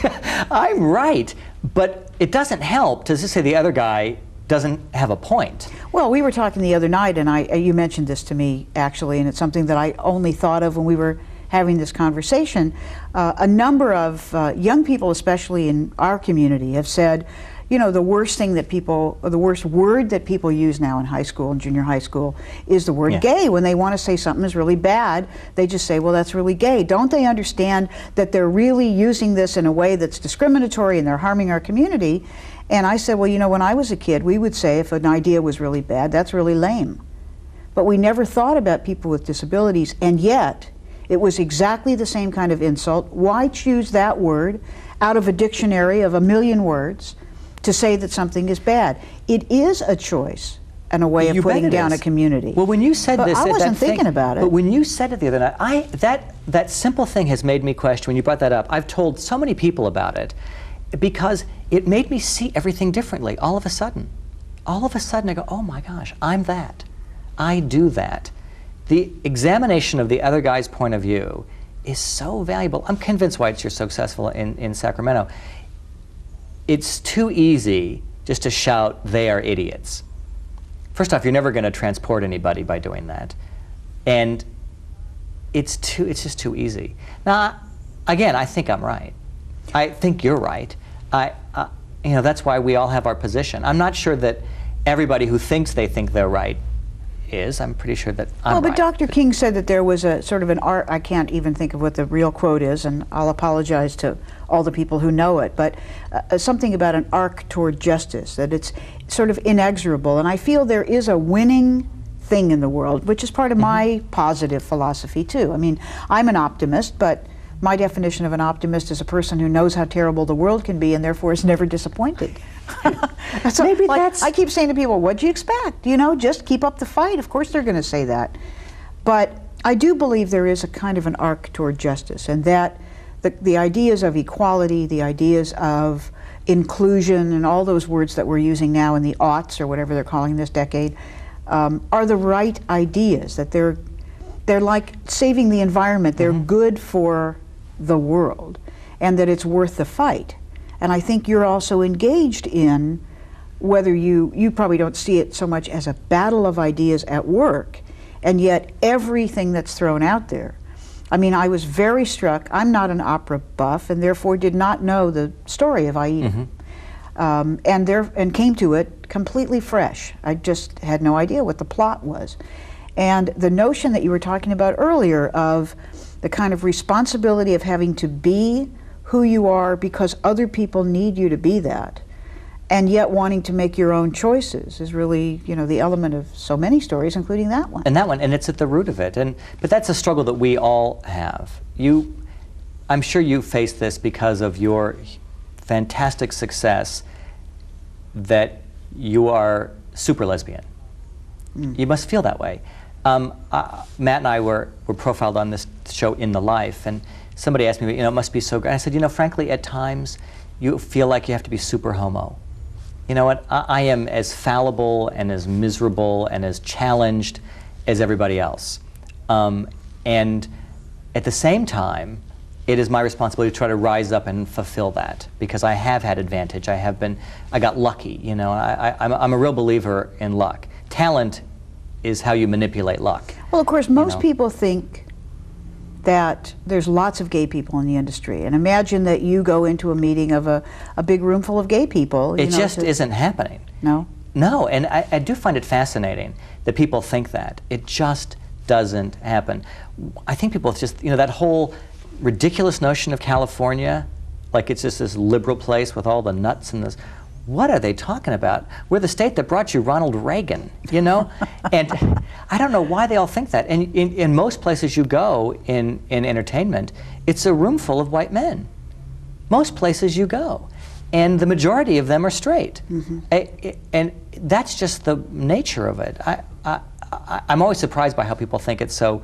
I'm right, but it doesn't help to just say the other guy doesn't have a point. Well, we were talking the other night, and you mentioned this to me, actually, and it's something that I only thought of when we were having this conversation. A number of young people, especially in our community, have said, you know, the worst thing that people, or the worst word that people use now in high school and junior high school is the word gay. When they want to say something is really bad, they just say, well, that's really gay. Don't they understand that they're really using this in a way that's discriminatory and they're harming our community? And I said, well, you know, when I was a kid, we would say if an idea was really bad, that's really lame. But we never thought about people with disabilities, and yet it was exactly the same kind of insult. Why choose that word out of a dictionary of 1,000,000 words to say that something is bad? It is a choice and a way of putting down a community. Well, when you said this, I wasn't thinking about it. But when you said it the other night, that simple thing has made me question. When you brought that up, I've told so many people about it, because it made me see everything differently all of a sudden. All of a sudden I go, oh my gosh, I'm that. I do that. The examination of the other guy's point of view is so valuable. I'm convinced why you're successful in Sacramento. It's too easy just to shout, they are idiots. First off, you're never going to transport anybody by doing that. And it's just too easy. Now, again, I think I'm right. I think you're right. You know, that's why we all have our position. I'm not sure that everybody who thinks they think they're right is. I'm pretty sure that I'm right. Well, but Dr. King said that there was a sort of an art, I can't even think of what the real quote is, and I'll apologize to all the people who know it, but something about an arc toward justice, that it's sort of inexorable. And I feel there is a winning thing in the world, which is part of my positive philosophy too. I mean, I'm an optimist, but my definition of an optimist is a person who knows how terrible the world can be and therefore is never disappointed. So, maybe like, that's... I keep saying to people, what'd you expect? You know, just keep up the fight. Of course they're going to say that. But I do believe there is a kind of an arc toward justice, and that the ideas of equality, the ideas of inclusion, and all those words that we're using now in the aughts, or whatever they're calling this decade, are the right ideas, that they're like saving the environment. They're good for the world, and that it's worth the fight. And I think you're also engaged in, whether you probably don't see it so much as a battle of ideas at work, and yet everything that's thrown out there. I mean, I was very struck. I'm not an opera buff, and therefore did not know the story of Aida, and came to it completely fresh. I just had no idea what the plot was. And the notion that you were talking about earlier of the kind of responsibility of having to be who you are because other people need you to be that, and yet wanting to make your own choices is really, you know, the element of so many stories, including that one. And it's at the root of it. But that's a struggle that we all have. I'm sure you face this because of your fantastic success, that you are super lesbian. You must feel that way. Matt and I were profiled on this show, In the Life, and somebody asked me, you know, it must be so great. I said, you know, frankly, at times you feel like you have to be super homo. You know what? I am as fallible and as miserable and as challenged as everybody else. And at the same time, it is my responsibility to try to rise up and fulfill that, because I have had advantage. I got lucky, you know. I'm a real believer in luck. Talent is how you manipulate luck. Well, of course, most people think that there's lots of gay people in the industry, and imagine that you go into a meeting of a big room full of gay people. It just isn't happening. No? No, and I do find it fascinating that people think that. It just doesn't happen. I think people just, that whole ridiculous notion of California, like it's just this liberal place with all the nuts and this. What are they talking about? We're the state that brought you Ronald Reagan, And I don't know why they all think that. And in most places you go in entertainment, it's a room full of white men. Most places you go. And the majority of them are straight. And that's just the nature of it. I'm always surprised by how people think it's so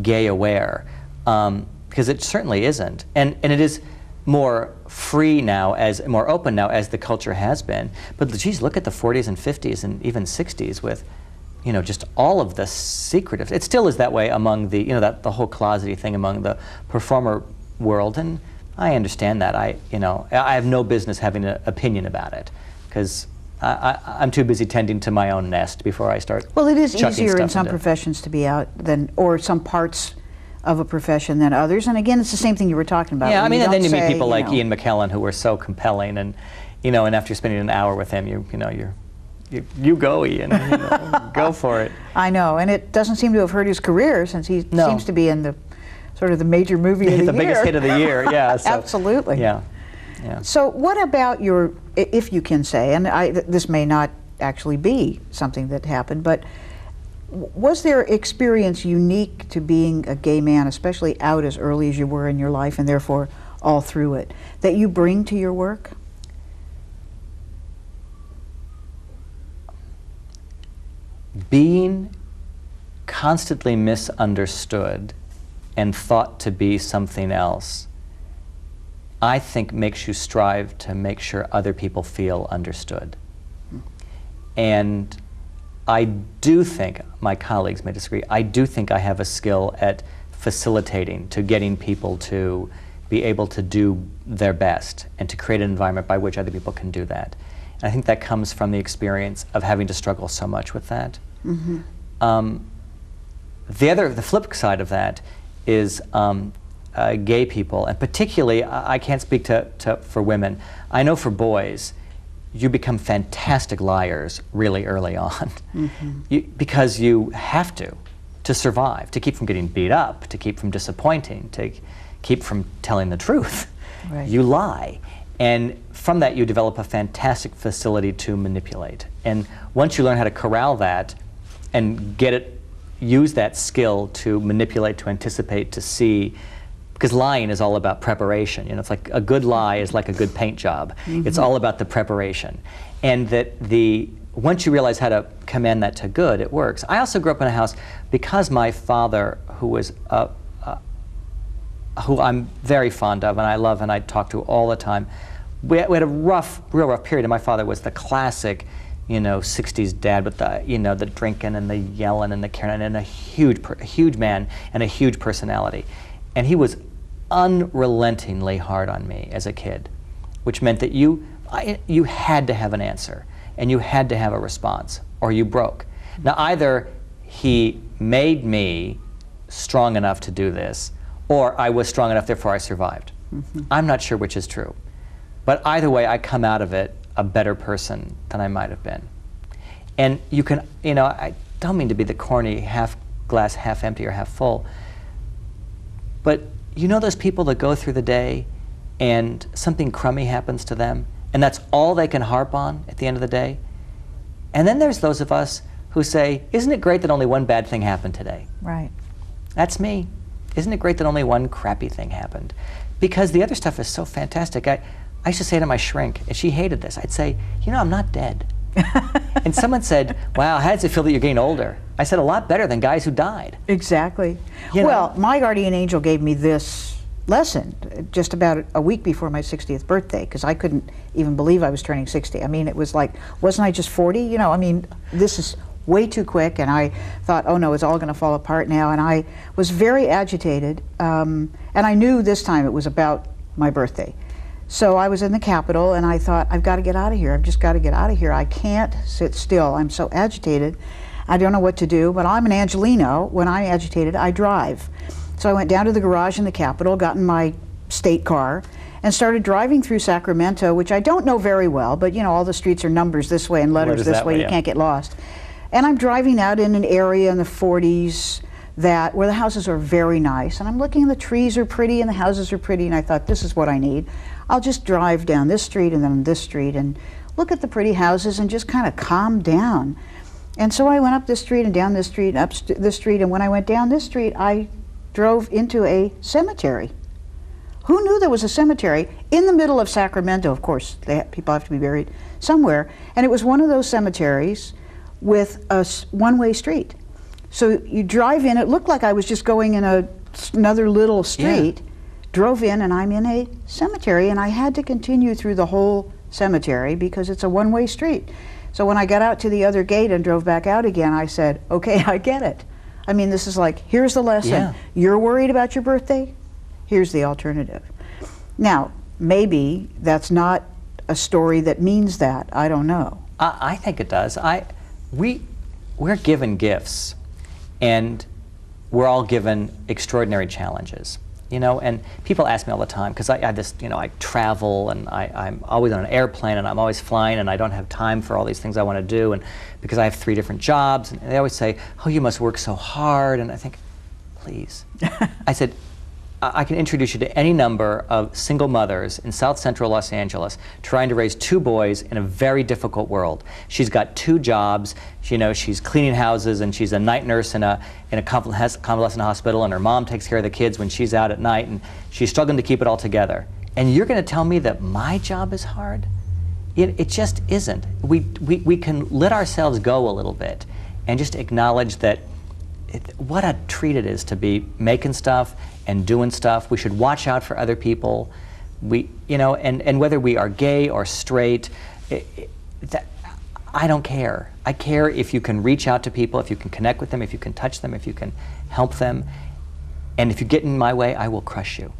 gay aware, because it certainly isn't. And it is more free now, more open now as the culture has been. But geez, look at the 40s and 50s and even 60s with, just all of the secretive. It still is that way among the, the whole closety thing among the performer world, and I understand that. I have no business having an opinion about it, because I'm too busy tending to my own nest before I start. Well, it is easier in some professions to be out or some parts of a profession than others. And again, it's the same thing you were talking about. Yeah, I mean, and then you meet people like Ian McKellen who are so compelling, and and after spending an hour with him, you go, Ian, go for it. I know, and it doesn't seem to have hurt his career, since he seems to be in the sort of the major movie of the year. The biggest hit of the year, yeah. So, absolutely. Yeah. So what about your, if you can say, and this may not actually be something that happened, but was their experience unique to being a gay man, especially out as early as you were in your life and therefore all through it, that you bring to your work? Being constantly misunderstood and thought to be something else, I think makes you strive to make sure other people feel understood. And I do think, my colleagues may disagree, I do think I have a skill at facilitating, to getting people to be able to do their best and to create an environment by which other people can do that. And I think that comes from the experience of having to struggle so much with that. The flip side of that is gay people, and particularly, I can't speak for women. I know for boys, you become fantastic liars really early on, because you have to survive, to keep from getting beat up, to keep from disappointing, to keep from telling the truth. Right. You lie. And from that, you develop a fantastic facility to manipulate. And once you learn how to corral that and use that skill to manipulate, to anticipate, to see, because lying is all about preparation. It's like a good lie is like a good paint job. It's all about the preparation. And that once you realize how to command that to good, it works. I also grew up in a house, because my father, who I'm very fond of and I love and I talk to all the time, we had a real rough period, and my father was the classic, 60s dad with the drinking and the yelling and the caring, and a huge man and a huge personality. And he was unrelentingly hard on me as a kid, which meant that you had to have an answer and you had to have a response, or you broke. Now, either he made me strong enough to do this, or I was strong enough, therefore I survived. I'm not sure which is true. But either way, I come out of it a better person than I might have been. And you can, I don't mean to be the corny half glass, half empty or half full, but those people that go through the day and something crummy happens to them, and that's all they can harp on at the end of the day? And then there's those of us who say, isn't it great that only one bad thing happened today? Right. That's me. Isn't it great that only one crappy thing happened? Because the other stuff is so fantastic. I used to say to my shrink, and she hated this, I'd say, I'm not dead. And someone said, wow, how does it feel that you're getting older? I said, a lot better than guys who died. Exactly. Well, my guardian angel gave me this lesson just about a week before my 60th birthday, because I couldn't even believe I was turning 60. I mean, it was like, wasn't I just 40? This is way too quick, and I thought, oh no, it's all going to fall apart now, and I was very agitated, and I knew this time it was about my birthday. So I was in the Capitol, and I thought, I've got to get out of here. I've just got to get out of here. I can't sit still. I'm so agitated. I don't know what to do, but I'm an Angelino. When I'm agitated, I drive. So I went down to the garage in the Capitol, got in my state car, and started driving through Sacramento, which I don't know very well, but you know, all the streets are numbers this way and letters this way, you can't get lost. And I'm driving out in an area in the 40s where the houses are very nice, and I'm looking, the trees are pretty and the houses are pretty, and I thought, this is what I need. I'll just drive down this street and then this street and look at the pretty houses and just kind of calm down. And so I went up this street and down this street and up this street, and when I went down this street, I drove into a cemetery. Who knew there was a cemetery in the middle of Sacramento? Of course, people have to be buried somewhere, and it was one of those cemeteries with a one-way street. So you drive in, it looked like I was just going in another little street, drove in, and I'm in a cemetery, and I had to continue through the whole cemetery because it's a one-way street. So when I got out to the other gate and drove back out again, I said, okay, I get it. I mean, this is like, here's the lesson. Yeah. You're worried about your birthday? Here's the alternative. Now, maybe that's not a story that means that. I don't know. I think it does. We're given gifts, and we're all given extraordinary challenges. You know, and people ask me all the time, because I just, you know, I travel and I'm always on an airplane and I'm always flying and I don't have time for all these things I want to do, and because I have 3 different jobs, and they always say, oh, you must work so hard, and I think, please. I said, I can introduce you to any number of single mothers in South Central Los Angeles trying to raise 2 boys in a very difficult world. She's got 2 jobs. You know, she's cleaning houses, and she's a night nurse in a convalescent hospital, and her mom takes care of the kids when she's out at night, and she's struggling to keep it all together. And you're going to tell me that my job is hard? It just isn't. We can let ourselves go a little bit and just acknowledge that what a treat it is to be making stuff and doing stuff. We should watch out for other people. You know, and whether we are gay or straight, I don't care. I care if you can reach out to people, if you can connect with them, if you can touch them, if you can help them. And if you get in my way, I will crush you.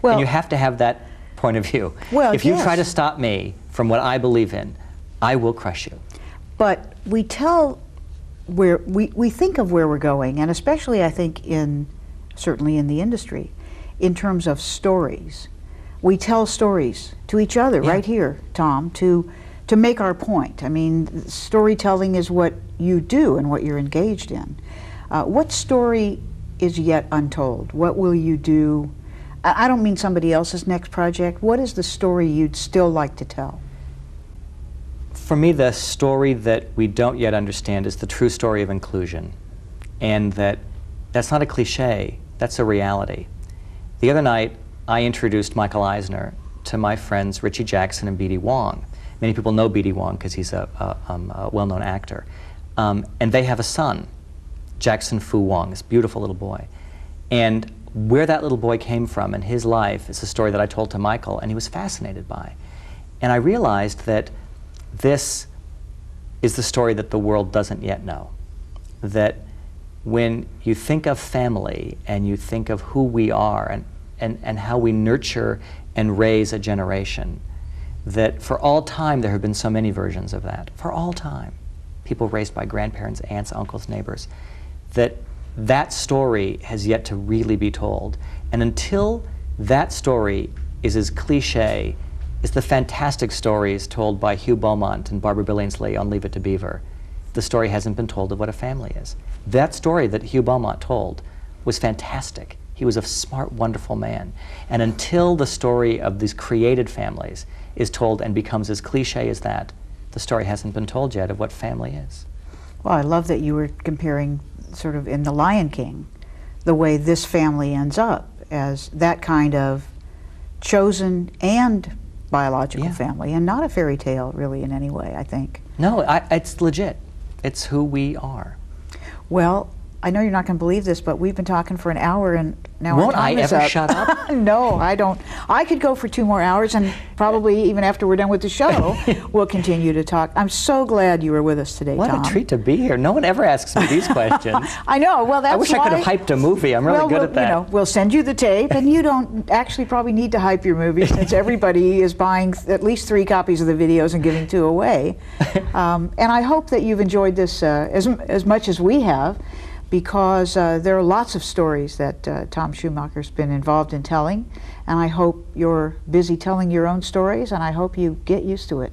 Well, and you have to have that point of view. Well, if you try to stop me from what I believe in, I will crush you. But we tell where we think of where we're going, and especially I think certainly in the industry, in terms of stories. We tell stories to each other right here, Tom, to make our point. I mean, storytelling is what you do and what you're engaged in. What story is yet untold? What will you do? I don't mean somebody else's next project. What is the story you'd still like to tell? For me, the story that we don't yet understand is the true story of inclusion, and that's not a cliche, that's a reality. The other night, I introduced Michael Eisner to my friends Richie Jackson and B.D. Wong. Many people know B.D. Wong because he's a well-known actor. And they have a son, Jackson Fu Wong, this beautiful little boy. And where that little boy came from in his life is a story that I told to Michael, and he was fascinated by. And I realized that this is the story that the world doesn't yet know. That when you think of family and you think of who we are and how we nurture and raise a generation, that for all time there have been so many versions of that. For all time. People raised by grandparents, aunts, uncles, neighbors. That story has yet to really be told. And until that story is as cliche as the fantastic stories told by Hugh Beaumont and Barbara Billingsley on Leave It to Beaver, the story hasn't been told of what a family is. That story that Hugh Beaumont told was fantastic. He was a smart, wonderful man. And until the story of these created families is told and becomes as cliche as that, the story hasn't been told yet of what family is. Well, I love that you were comparing sort of in The Lion King, the way this family ends up as that kind of chosen and biological family, and not a fairy tale really in any way, I think. No, it's legit. It's who we are. Well, I know you're not going to believe this, but we've been talking for an hour, and now Won't our time I is ever up. shut up? No, I don't. I could go for 2 more hours, and probably even after we're done with the show, we'll continue to talk. I'm so glad you were with us today, What Tom. a treat to be here. No one ever asks me these questions. I know. Well, that's I wish I could have hyped a movie. I'm really good at that. You know, we'll send you the tape, and you don't actually probably need to hype your movie since everybody is buying at least 3 copies of the videos and giving 2 away. And I hope that you've enjoyed this as much as we have. because there are lots of stories that Tom Schumacher's been involved in telling, and I hope you're busy telling your own stories, and I hope you get used to it.